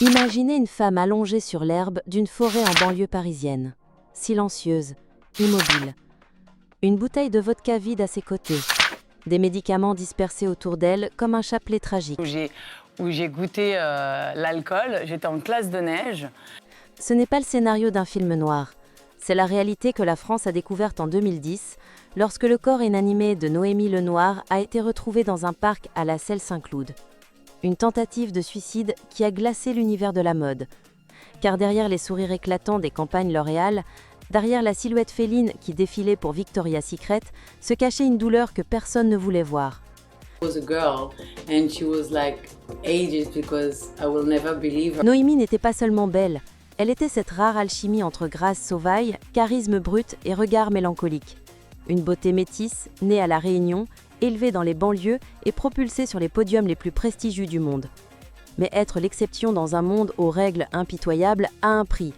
Imaginez une femme allongée sur l'herbe d'une forêt en banlieue parisienne, silencieuse, immobile. Une bouteille de vodka vide à ses côtés, des médicaments dispersés autour d'elle comme un chapelet tragique. Où j'ai goûté l'alcool, j'étais en classe de neige. Ce n'est pas le scénario d'un film noir, c'est la réalité que la France a découverte en 2010, lorsque le corps inanimé de Noémie Lenoir a été retrouvé dans un parc à la Celle-Saint-Cloud. Une tentative de suicide qui a glacé l'univers de la mode. Car derrière les sourires éclatants des campagnes L'Oréal, derrière la silhouette féline qui défilait pour Victoria's Secret, se cachait une douleur que personne ne voulait voir. Noémie n'était pas seulement belle, elle était cette rare alchimie entre grâce sauvaille, charisme brut et regard mélancolique. Une beauté métisse, née à La Réunion, élevée dans les banlieues et propulsée sur les podiums les plus prestigieux du monde. Mais être l'exception dans un monde aux règles impitoyables a un prix.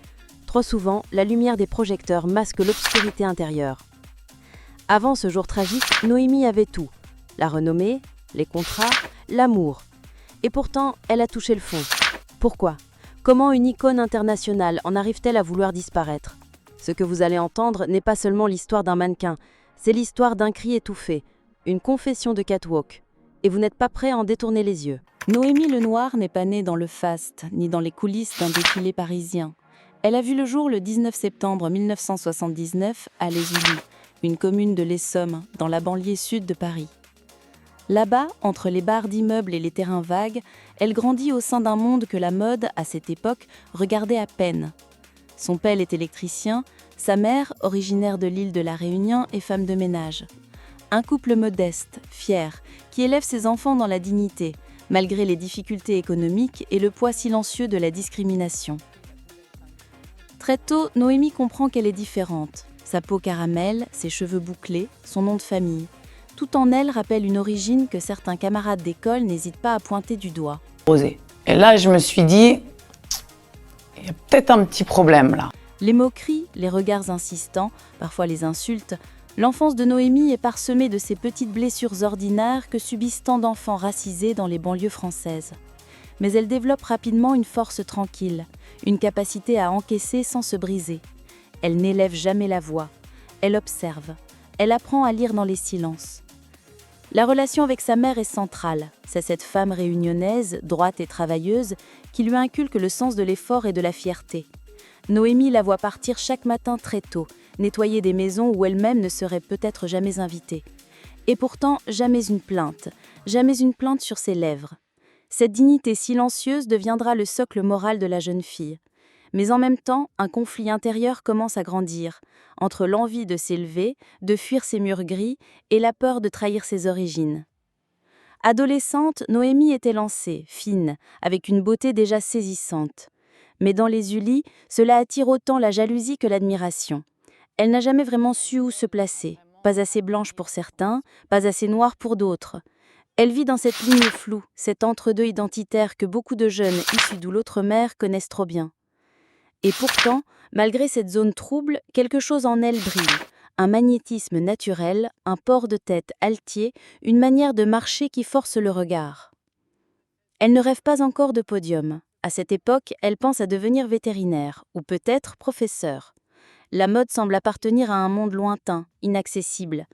Trop souvent, la lumière des projecteurs masque l'obscurité intérieure. Avant ce jour tragique, Noémie avait tout. La renommée, les contrats, l'amour. Et pourtant, elle a touché le fond. Pourquoi ? Comment une icône internationale en arrive-t-elle à vouloir disparaître ? Ce que vous allez entendre n'est pas seulement l'histoire d'un mannequin, c'est l'histoire d'un cri étouffé, une confession de catwalk. Et vous n'êtes pas prêt à en détourner les yeux. Noémie Lenoir n'est pas née dans le faste, ni dans les coulisses d'un défilé parisien. Elle a vu le jour le 19 septembre 1979 à Les Ulis, une commune de l'Essonne, dans la banlieue sud de Paris. Là-bas, entre les barres d'immeubles et les terrains vagues, elle grandit au sein d'un monde que la mode, à cette époque, regardait à peine. Son père est électricien, sa mère, originaire de l'île de la Réunion, est femme de ménage. Un couple modeste, fier, qui élève ses enfants dans la dignité, malgré les difficultés économiques et le poids silencieux de la discrimination. Très tôt, Noémie comprend qu'elle est différente. Sa peau caramel, ses cheveux bouclés, son nom de famille. Tout en elle rappelle une origine que certains camarades d'école n'hésitent pas à pointer du doigt. Et là, je me suis dit, il y a peut-être un petit problème là. Les moqueries, les regards insistants, parfois les insultes, l'enfance de Noémie est parsemée de ces petites blessures ordinaires que subissent tant d'enfants racisés dans les banlieues françaises. Mais elle développe rapidement une force tranquille, une capacité à encaisser sans se briser. Elle n'élève jamais la voix, elle observe, elle apprend à lire dans les silences. La relation avec sa mère est centrale. C'est cette femme réunionnaise, droite et travailleuse, qui lui inculque le sens de l'effort et de la fierté. Noémie la voit partir chaque matin très tôt, nettoyer des maisons où elle-même ne serait peut-être jamais invitée. Et pourtant, jamais une plainte sur ses lèvres. Cette dignité silencieuse deviendra le socle moral de la jeune fille. Mais en même temps, un conflit intérieur commence à grandir, entre l'envie de s'élever, de fuir ses murs gris et la peur de trahir ses origines. Adolescente, Noémie était lancée, fine, avec une beauté déjà saisissante. Mais dans les Ulis, cela attire autant la jalousie que l'admiration. Elle n'a jamais vraiment su où se placer, pas assez blanche pour certains, pas assez noire pour d'autres. Elle vit dans cette ligne floue, cet entre-deux identitaire que beaucoup de jeunes issus d'où l'autre mère connaissent trop bien. Et pourtant, malgré cette zone trouble, quelque chose en elle brille. Un magnétisme naturel, un port de tête altier, une manière de marcher qui force le regard. Elle ne rêve pas encore de podium. À cette époque, elle pense à devenir vétérinaire, ou peut-être professeur. La mode semble appartenir à un monde lointain, inaccessible.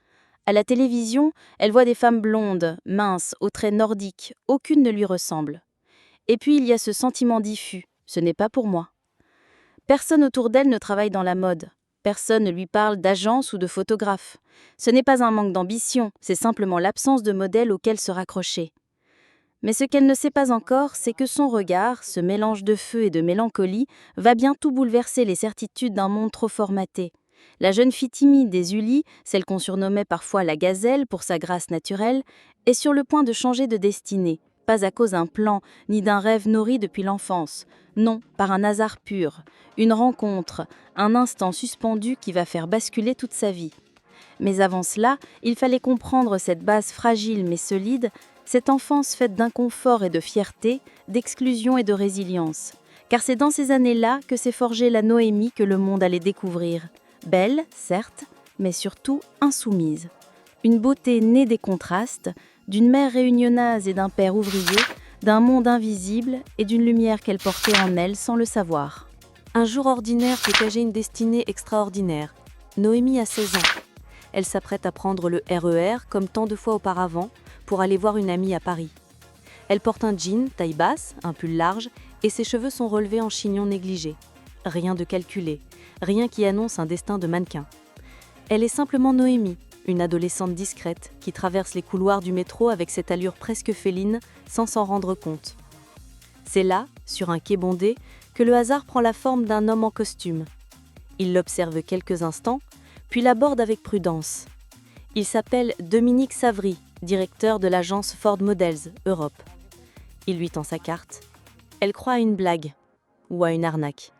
À la télévision, elle voit des femmes blondes, minces, aux traits nordiques, aucune ne lui ressemble. Et puis il y a ce sentiment diffus, ce n'est pas pour moi. Personne autour d'elle ne travaille dans la mode. Personne ne lui parle d'agence ou de photographe. Ce n'est pas un manque d'ambition, c'est simplement l'absence de modèle auquel se raccrocher. Mais ce qu'elle ne sait pas encore, c'est que son regard, ce mélange de feu et de mélancolie, va bientôt bouleverser les certitudes d'un monde trop formaté. La jeune fille timide des Ulis, celle qu'on surnommait parfois la gazelle pour sa grâce naturelle, est sur le point de changer de destinée. Pas à cause d'un plan, ni d'un rêve nourri depuis l'enfance. Non, par un hasard pur, une rencontre, un instant suspendu qui va faire basculer toute sa vie. Mais avant cela, il fallait comprendre cette base fragile mais solide, cette enfance faite d'inconfort et de fierté, d'exclusion et de résilience. Car c'est dans ces années-là que s'est forgée la Noémie que le monde allait découvrir. Belle, certes, mais surtout insoumise. Une beauté née des contrastes, d'une mère réunionnaise et d'un père ouvrier, d'un monde invisible et d'une lumière qu'elle portait en elle sans le savoir. Un jour ordinaire peut cacher une destinée extraordinaire. Noémie a 16 ans. Elle s'apprête à prendre le RER, comme tant de fois auparavant, pour aller voir une amie à Paris. Elle porte un jean, taille basse, un pull large, et ses cheveux sont relevés en chignon négligé. Rien de calculé, rien qui annonce un destin de mannequin. Elle est simplement Noémie, une adolescente discrète qui traverse les couloirs du métro avec cette allure presque féline sans s'en rendre compte. C'est là, sur un quai bondé, que le hasard prend la forme d'un homme en costume. Il l'observe quelques instants, puis l'aborde avec prudence. Il s'appelle Dominique Savry, directeur de l'agence Ford Models Europe. Il lui tend sa carte. Elle croit à une blague ou à une arnaque.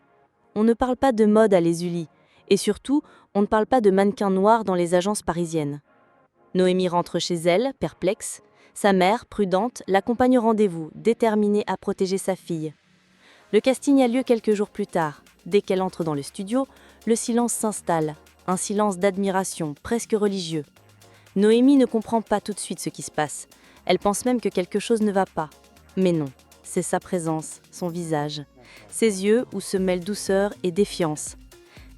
On ne parle pas de mode à Les Ulis, et surtout, on ne parle pas de mannequins noirs dans les agences parisiennes. Noémie rentre chez elle, perplexe. Sa mère, prudente, l'accompagne au rendez-vous, déterminée à protéger sa fille. Le casting a lieu quelques jours plus tard. Dès qu'elle entre dans le studio, le silence s'installe, un silence d'admiration, presque religieux. Noémie ne comprend pas tout de suite ce qui se passe. Elle pense même que quelque chose ne va pas. Mais non, c'est sa présence, son visage. Ses yeux où se mêlent douceur et défiance.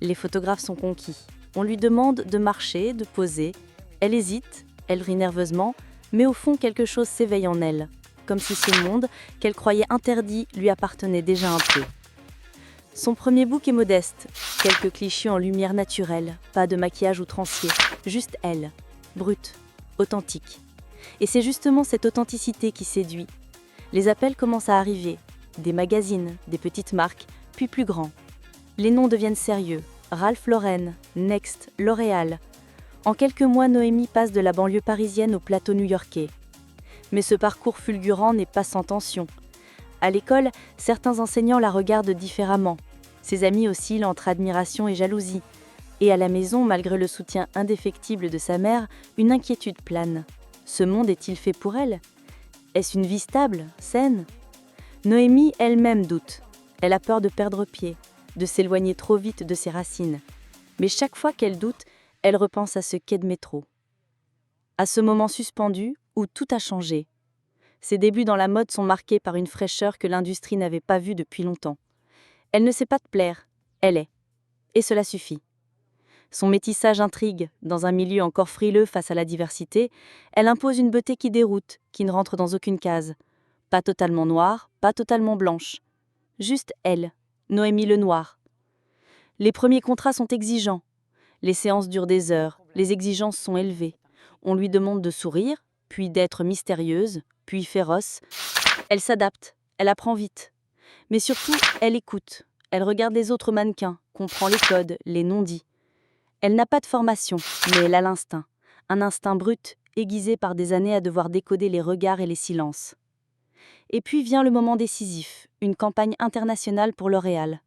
Les photographes sont conquis. On lui demande de marcher, de poser. Elle hésite, elle rit nerveusement, mais au fond quelque chose s'éveille en elle. Comme si ce monde, qu'elle croyait interdit, lui appartenait déjà un peu. Son premier book est modeste, quelques clichés en lumière naturelle, pas de maquillage outrancier, juste elle, brute, authentique. Et c'est justement cette authenticité qui séduit. Les appels commencent à arriver, des magazines, des petites marques, puis plus grands. Les noms deviennent sérieux, Ralph Lauren, Next, L'Oréal. En quelques mois, Noémie passe de la banlieue parisienne au plateau new-yorkais. Mais ce parcours fulgurant n'est pas sans tension. À l'école, certains enseignants la regardent différemment. Ses amis oscillent entre admiration et jalousie. Et à la maison, malgré le soutien indéfectible de sa mère, une inquiétude plane. Ce monde est-il fait pour elle ? Est-ce une vie stable, saine ? Noémie elle-même doute. Elle a peur de perdre pied, de s'éloigner trop vite de ses racines. Mais chaque fois qu'elle doute, elle repense à ce quai de métro. À ce moment suspendu où tout a changé. Ses débuts dans la mode sont marqués par une fraîcheur que l'industrie n'avait pas vue depuis longtemps. Elle ne sait pas te plaire, elle est. Et cela suffit. Son métissage intrigue, dans un milieu encore frileux face à la diversité, elle impose une beauté qui déroute, qui ne rentre dans aucune case. Pas totalement noire, pas totalement blanche. Juste elle, Noémie Lenoir. Les premiers contrats sont exigeants. Les séances durent des heures, les exigences sont élevées. On lui demande de sourire, puis d'être mystérieuse, puis féroce. Elle s'adapte, elle apprend vite. Mais surtout, elle écoute. Elle regarde les autres mannequins, comprend les codes, les non-dits. Elle n'a pas de formation, mais elle a l'instinct. Un instinct brut, aiguisé par des années à devoir décoder les regards et les silences. Et puis vient le moment décisif, une campagne internationale pour L'Oréal.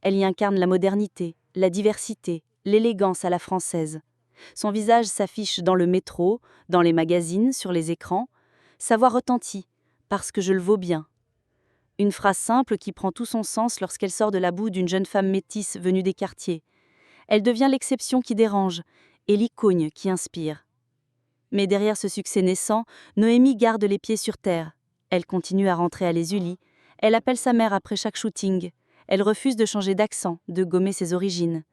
Elle y incarne la modernité, la diversité, l'élégance à la française. Son visage s'affiche dans le métro, dans les magazines, sur les écrans. Sa voix retentit, parce que je le vaux bien. Une phrase simple qui prend tout son sens lorsqu'elle sort de la boue d'une jeune femme métisse venue des quartiers. Elle devient l'exception qui dérange et l'icône qui inspire. Mais derrière ce succès naissant, Noémie garde les pieds sur terre. Elle continue à rentrer à Les Ulis. Elle appelle sa mère après chaque shooting. Elle refuse de changer d'accent, de gommer ses origines.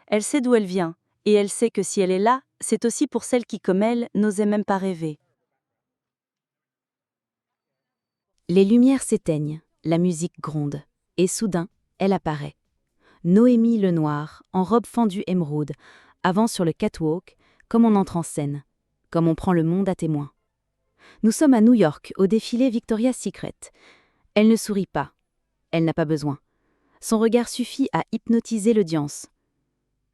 Elle sait d'où elle vient, et elle sait que si elle est là, c'est aussi pour celles qui, comme elle, n'osaient même pas rêver. Les lumières s'éteignent, la musique gronde, et soudain, elle apparaît. Noémie Lenoir, en robe fendue émeraude, avance sur le catwalk, comme on entre en scène, comme on prend le monde à témoin. Nous sommes à New York, au défilé Victoria's Secret. Elle ne sourit pas. Elle n'a pas besoin. Son regard suffit à hypnotiser l'audience.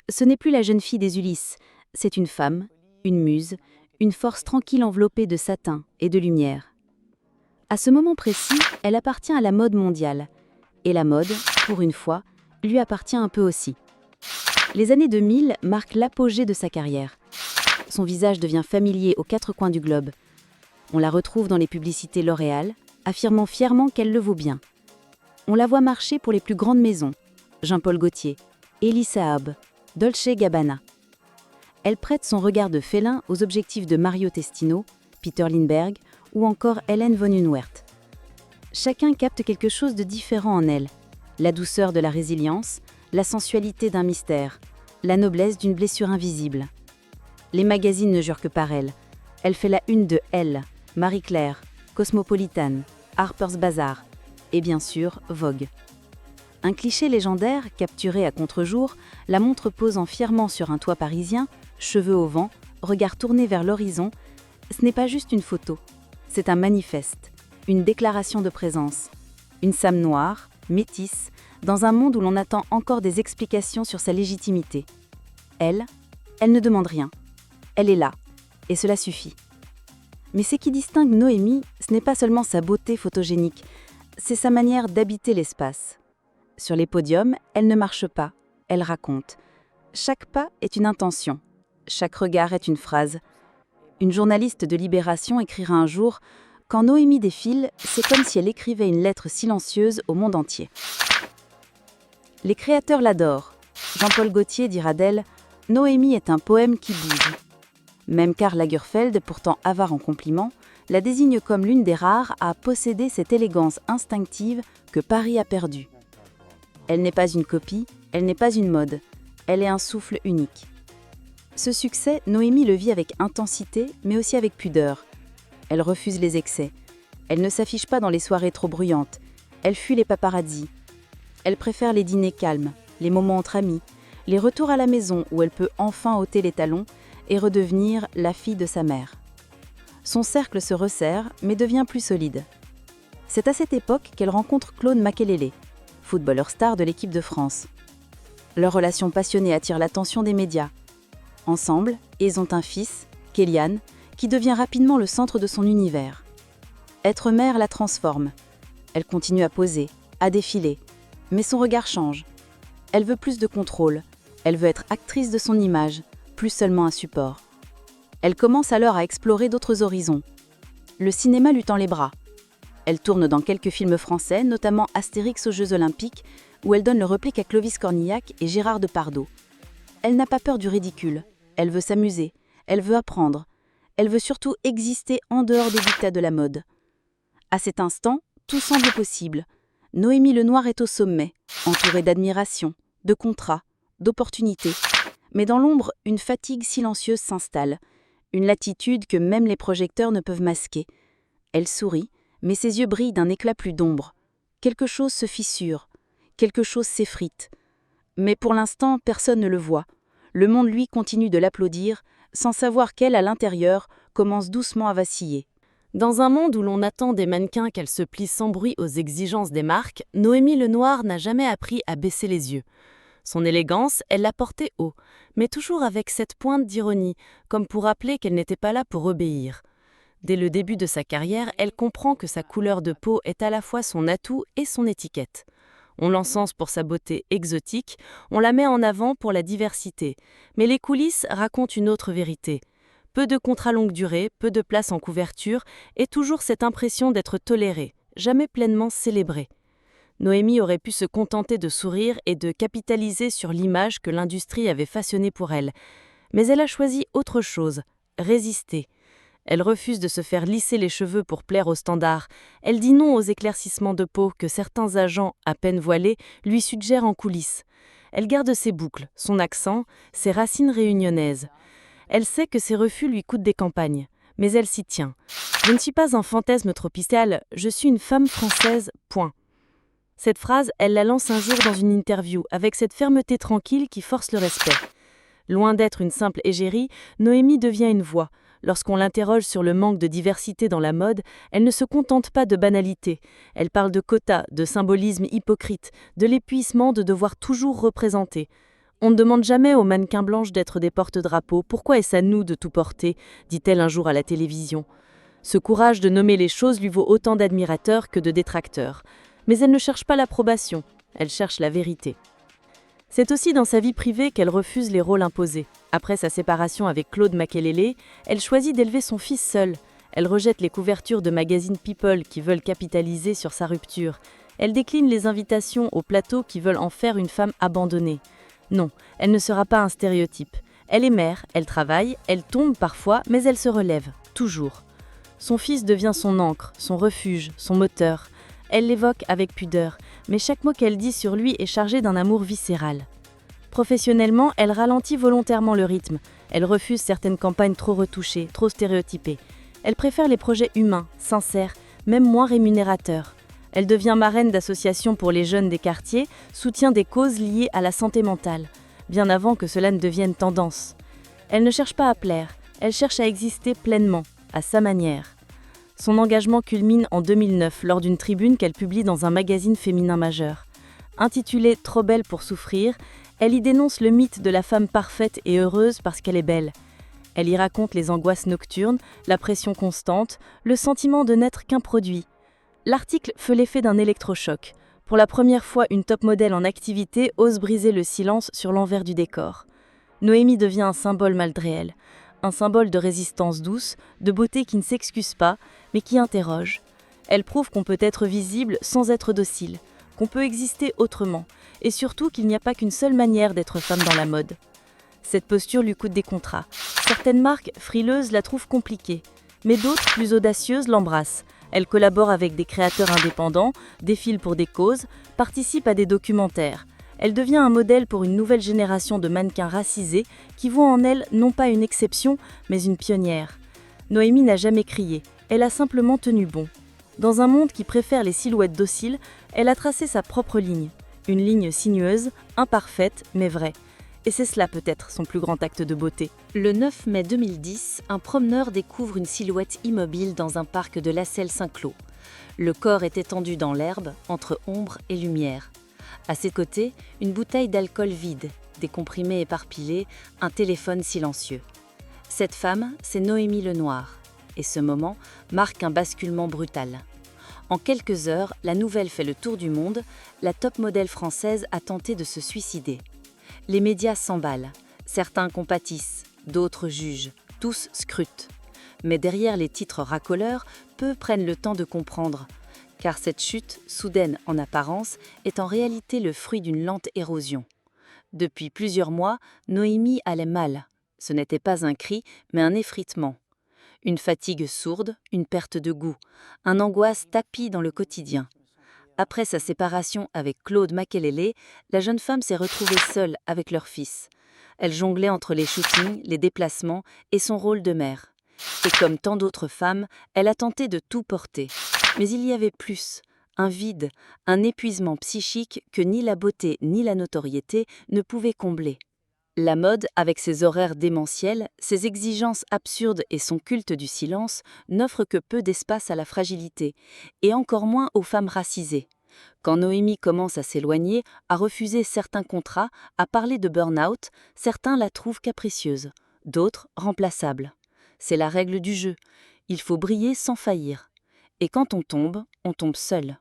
Ce n'est plus la jeune fille des Ulysses, c'est une femme, une muse, une force tranquille enveloppée de satin et de lumière. À ce moment précis, elle appartient à la mode mondiale. Et la mode, pour une fois, lui appartient un peu aussi. Les années 2000 marquent l'apogée de sa carrière. Son visage devient familier aux quatre coins du globe. On la retrouve dans les publicités L'Oréal, affirmant fièrement qu'elle le vaut bien. On la voit marcher pour les plus grandes maisons, Jean-Paul Gaultier, Elie Saab, Dolce Gabbana. Elle prête son regard de félin aux objectifs de Mario Testino, Peter Lindbergh ou encore Hélène von Unwerth. Chacun capte quelque chose de différent en elle. La douceur de la résilience, la sensualité d'un mystère, la noblesse d'une blessure invisible. Les magazines ne jurent que par elle. Elle fait la une de Elle, Marie-Claire, Cosmopolitan, Harper's Bazaar et bien sûr Vogue. Un cliché légendaire, capturé à contre-jour, la montre posant fièrement sur un toit parisien, cheveux au vent, regard tourné vers l'horizon. Ce n'est pas juste une photo, c'est un manifeste, une déclaration de présence. Une femme noire, métisse, dans un monde où l'on attend encore des explications sur sa légitimité. Elle ne demande rien. Elle est là, et cela suffit. Mais ce qui distingue Noémie, ce n'est pas seulement sa beauté photogénique, c'est sa manière d'habiter l'espace. Sur les podiums, elle ne marche pas, elle raconte. Chaque pas est une intention, chaque regard est une phrase. Une journaliste de Libération écrira un jour « Quand Noémie défile, c'est comme si elle écrivait une lettre silencieuse au monde entier ». Les créateurs l'adorent. Jean-Paul Gaultier dira d'elle « Noémie est un poème qui bouge ». Même Karl Lagerfeld, pourtant avare en compliments, la désigne comme l'une des rares à posséder cette élégance instinctive que Paris a perdue. Elle n'est pas une copie, elle n'est pas une mode, elle est un souffle unique. Ce succès, Noémie le vit avec intensité, mais aussi avec pudeur. Elle refuse les excès. Elle ne s'affiche pas dans les soirées trop bruyantes. Elle fuit les paparazzis. Elle préfère les dîners calmes, les moments entre amis, les retours à la maison où elle peut enfin ôter les talons et redevenir la fille de sa mère. Son cercle se resserre, mais devient plus solide. C'est à cette époque qu'elle rencontre Claude Makélélé, footballeur star de l'équipe de France. Leur relation passionnée attire l'attention des médias. Ensemble, ils ont un fils, Kélian, qui devient rapidement le centre de son univers. Être mère la transforme. Elle continue à poser, à défiler, mais son regard change. Elle veut plus de contrôle, elle veut être actrice de son image, plus seulement un support. Elle commence alors à explorer d'autres horizons. Le cinéma lui tend les bras. Elle tourne dans quelques films français, notamment Astérix aux Jeux Olympiques, où elle donne le réplique à Clovis Cornillac et Gérard Depardieu. Elle n'a pas peur du ridicule, elle veut s'amuser, elle veut apprendre, elle veut surtout exister en dehors des dictats de la mode. À cet instant, tout semble possible. Noémie Lenoir est au sommet, entourée d'admiration, de contrats, d'opportunités. Mais dans l'ombre, une fatigue silencieuse s'installe, une latitude que même les projecteurs ne peuvent masquer. Elle sourit, mais ses yeux brillent d'un éclat plus d'ombre. Quelque chose se fissure, quelque chose s'effrite. Mais pour l'instant, personne ne le voit. Le monde, lui, continue de l'applaudir, sans savoir qu'elle, à l'intérieur, commence doucement à vaciller. Dans un monde où l'on attend des mannequins qu'elles se plient sans bruit aux exigences des marques, Noémie Lenoir n'a jamais appris à baisser les yeux. Son élégance, elle l'a portée haut, mais toujours avec cette pointe d'ironie, comme pour rappeler qu'elle n'était pas là pour obéir. Dès le début de sa carrière, elle comprend que sa couleur de peau est à la fois son atout et son étiquette. On l'encense pour sa beauté exotique, on la met en avant pour la diversité, mais les coulisses racontent une autre vérité. Peu de contrats longue durée, peu de place en couverture, et toujours cette impression d'être tolérée, jamais pleinement célébrée. Noémie aurait pu se contenter de sourire et de capitaliser sur l'image que l'industrie avait façonnée pour elle. Mais elle a choisi autre chose, résister. Elle refuse de se faire lisser les cheveux pour plaire aux standards. Elle dit non aux éclaircissements de peau que certains agents, à peine voilés, lui suggèrent en coulisses. Elle garde ses boucles, son accent, ses racines réunionnaises. Elle sait que ses refus lui coûtent des campagnes, mais elle s'y tient. « Je ne suis pas un fantasme tropical, je suis une femme française, point ». Cette phrase, elle la lance un jour dans une interview, avec cette fermeté tranquille qui force le respect. Loin d'être une simple égérie, Noémie devient une voix. Lorsqu'on l'interroge sur le manque de diversité dans la mode, elle ne se contente pas de banalité. Elle parle de quotas, de symbolisme hypocrite, de l'épuisement de devoir toujours représenter. On ne demande jamais aux mannequins blanches d'être des porte-drapeaux. Pourquoi est-ce à nous de tout porter, dit-elle un jour à la télévision. Ce courage de nommer les choses lui vaut autant d'admirateurs que de détracteurs. Mais elle ne cherche pas l'approbation, elle cherche la vérité. C'est aussi dans sa vie privée qu'elle refuse les rôles imposés. Après sa séparation avec Claude Makélélé, elle choisit d'élever son fils seule. Elle rejette les couvertures de magazines People qui veulent capitaliser sur sa rupture. Elle décline les invitations au plateau qui veulent en faire une femme abandonnée. Non, elle ne sera pas un stéréotype. Elle est mère, elle travaille, elle tombe parfois, mais elle se relève, toujours. Son fils devient son ancre, son refuge, son moteur. Elle l'évoque avec pudeur, mais chaque mot qu'elle dit sur lui est chargé d'un amour viscéral. Professionnellement, elle ralentit volontairement le rythme. Elle refuse certaines campagnes trop retouchées, trop stéréotypées. Elle préfère les projets humains, sincères, même moins rémunérateurs. Elle devient marraine d'associations pour les jeunes des quartiers, soutient des causes liées à la santé mentale, bien avant que cela ne devienne tendance. Elle ne cherche pas à plaire, elle cherche à exister pleinement, à sa manière. Son engagement culmine en 2009 lors d'une tribune qu'elle publie dans un magazine féminin majeur. Intitulée « Trop belle pour souffrir », elle y dénonce le mythe de la femme parfaite et heureuse parce qu'elle est belle. Elle y raconte les angoisses nocturnes, la pression constante, le sentiment de n'être qu'un produit. L'article fait l'effet d'un électrochoc. Pour la première fois, une top modèle en activité ose briser le silence sur l'envers du décor. Noémie devient un symbole malgré elle. Un symbole de résistance douce, de beauté qui ne s'excuse pas, mais qui interroge. Elle prouve qu'on peut être visible sans être docile, qu'on peut exister autrement, et surtout qu'il n'y a pas qu'une seule manière d'être femme dans la mode. Cette posture lui coûte des contrats. Certaines marques frileuses la trouvent compliquée, mais d'autres, plus audacieuses, l'embrassent. Elle collabore avec des créateurs indépendants, défile pour des causes, participe à des documentaires. Elle devient un modèle pour une nouvelle génération de mannequins racisés qui voient en elle non pas une exception, mais une pionnière. Noémie n'a jamais crié, elle a simplement tenu bon. Dans un monde qui préfère les silhouettes dociles, elle a tracé sa propre ligne. Une ligne sinueuse, imparfaite, mais vraie. Et c'est cela peut-être son plus grand acte de beauté. Le 9 mai 2010, un promeneur découvre une silhouette immobile dans un parc de Lasselle-Saint-Cloud. Le corps est étendu dans l'herbe, entre ombre et lumière. À ses côtés, une bouteille d'alcool vide, des comprimés éparpillés, un téléphone silencieux. Cette femme, c'est Noémie Lenoir. Et ce moment marque un basculement brutal. En quelques heures, la nouvelle fait le tour du monde, la top modèle française a tenté de se suicider. Les médias s'emballent, certains compatissent, d'autres jugent, tous scrutent. Mais derrière les titres racoleurs, peu prennent le temps de comprendre. Car cette chute, soudaine en apparence, est en réalité le fruit d'une lente érosion. Depuis plusieurs mois, Noémie allait mal. Ce n'était pas un cri, mais un effritement. Une fatigue sourde, une perte de goût, un angoisse tapie dans le quotidien. Après sa séparation avec Claude Makélélé, la jeune femme s'est retrouvée seule avec leur fils. Elle jonglait entre les shootings, les déplacements et son rôle de mère. Et comme tant d'autres femmes, elle a tenté de tout porter. Mais il y avait plus, un vide, un épuisement psychique que ni la beauté ni la notoriété ne pouvaient combler. La mode, avec ses horaires démentiels, ses exigences absurdes et son culte du silence, n'offre que peu d'espace à la fragilité, et encore moins aux femmes racisées. Quand Noémie commence à s'éloigner, à refuser certains contrats, à parler de burn-out, certains la trouvent capricieuse, d'autres remplaçable. C'est la règle du jeu. Il faut briller sans faillir. Et quand on tombe seul.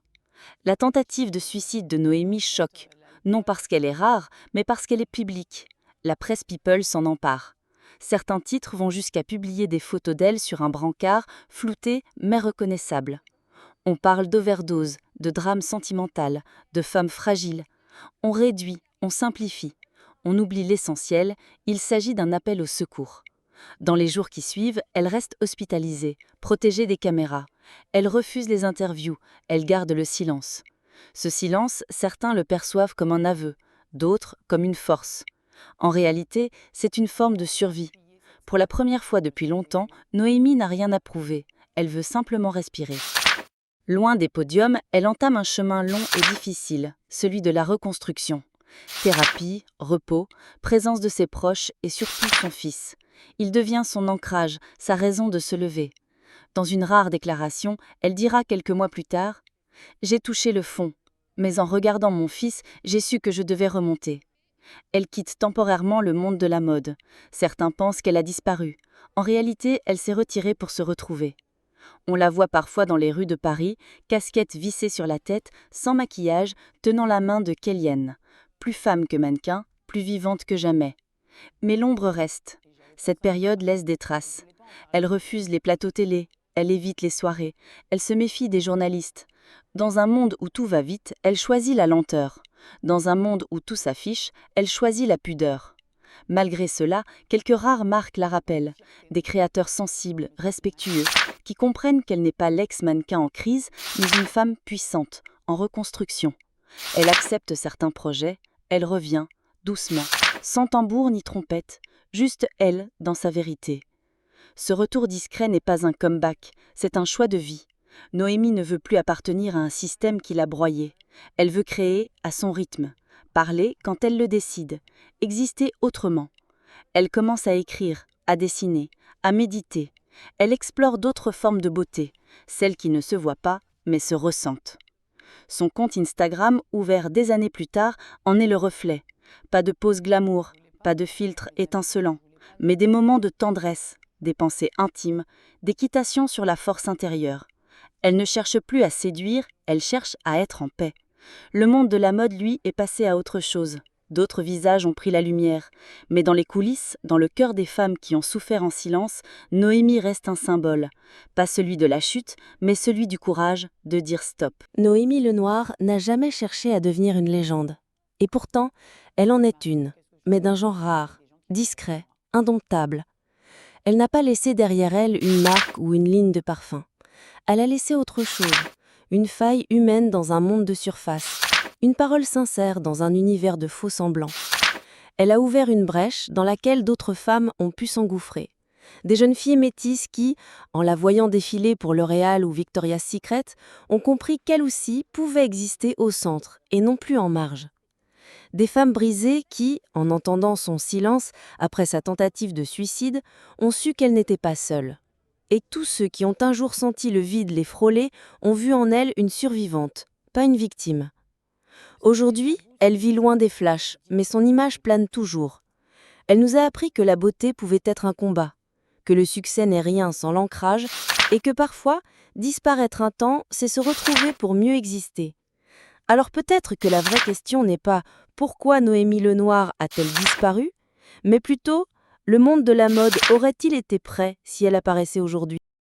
La tentative de suicide de Noémie choque, non parce qu'elle est rare, mais parce qu'elle est publique. La presse people s'en empare. Certains titres vont jusqu'à publier des photos d'elle sur un brancard, floutées mais reconnaissables. On parle d'overdose, de drame sentimental, de femmes fragiles. On réduit, on simplifie. On oublie l'essentiel, il s'agit d'un appel au secours. Dans les jours qui suivent, elle reste hospitalisée, protégée des caméras. Elle refuse les interviews, elle garde le silence. Ce silence, certains le perçoivent comme un aveu, d'autres comme une force. En réalité, c'est une forme de survie. Pour la première fois depuis longtemps, Noémie n'a rien à prouver. Elle veut simplement respirer. Loin des podiums, elle entame un chemin long et difficile, celui de la reconstruction. Thérapie, repos, présence de ses proches et surtout son fils. Il devient son ancrage, sa raison de se lever. Dans une rare déclaration, elle dira quelques mois plus tard « J'ai touché le fond, mais en regardant mon fils, j'ai su que je devais remonter. » Elle quitte temporairement le monde de la mode. Certains pensent qu'elle a disparu. En réalité, elle s'est retirée pour se retrouver. On la voit parfois dans les rues de Paris, casquette vissée sur la tête, sans maquillage, tenant la main de Kellyanne. Plus femme que mannequin, plus vivante que jamais. Mais l'ombre reste. Cette période laisse des traces. Elle refuse les plateaux télé, elle évite les soirées, elle se méfie des journalistes. Dans un monde où tout va vite, elle choisit la lenteur. Dans un monde où tout s'affiche, elle choisit la pudeur. Malgré cela, quelques rares marques la rappellent. Des créateurs sensibles, respectueux, qui comprennent qu'elle n'est pas l'ex-mannequin en crise, mais une femme puissante, en reconstruction. Elle accepte certains projets, elle revient, doucement, sans tambour ni trompette, juste elle dans sa vérité. Ce retour discret n'est pas un comeback, c'est un choix de vie. Noémie ne veut plus appartenir à un système qui l'a broyée. Elle veut créer à son rythme, parler quand elle le décide, exister autrement. Elle commence à écrire, à dessiner, à méditer. Elle explore d'autres formes de beauté, celles qui ne se voient pas, mais se ressentent. Son compte Instagram, ouvert des années plus tard, en est le reflet. Pas de pose glamour, pas de filtre étincelant, mais des moments de tendresse, des pensées intimes, d'équitation sur la force intérieure. Elle ne cherche plus à séduire, elle cherche à être en paix. Le monde de la mode, lui, est passé à autre chose. D'autres visages ont pris la lumière. Mais dans les coulisses, dans le cœur des femmes qui ont souffert en silence, Noémie reste un symbole. Pas celui de la chute, mais celui du courage de dire stop. Noémie Lenoir n'a jamais cherché à devenir une légende. Et pourtant, elle en est une, mais d'un genre rare, discret, indomptable. Elle n'a pas laissé derrière elle une marque ou une ligne de parfum. Elle a laissé autre chose, une faille humaine dans un monde de surface, une parole sincère dans un univers de faux semblants. Elle a ouvert une brèche dans laquelle d'autres femmes ont pu s'engouffrer. Des jeunes filles métisses qui, en la voyant défiler pour L'Oréal ou Victoria's Secret, ont compris qu'elles aussi pouvaient exister au centre et non plus en marge. Des femmes brisées qui, en entendant son silence après sa tentative de suicide, ont su qu'elle n'était pas seule. Et tous ceux qui ont un jour senti le vide les frôler ont vu en elle une survivante, pas une victime. Aujourd'hui, elle vit loin des flashs, mais son image plane toujours. Elle nous a appris que la beauté pouvait être un combat, que le succès n'est rien sans l'ancrage et que parfois, disparaître un temps, c'est se retrouver pour mieux exister. Alors peut-être que la vraie question n'est pas « Pourquoi Noémie Lenoir a-t-elle disparu ?», mais plutôt « Le monde de la mode aurait-il été prêt si elle apparaissait aujourd'hui ?»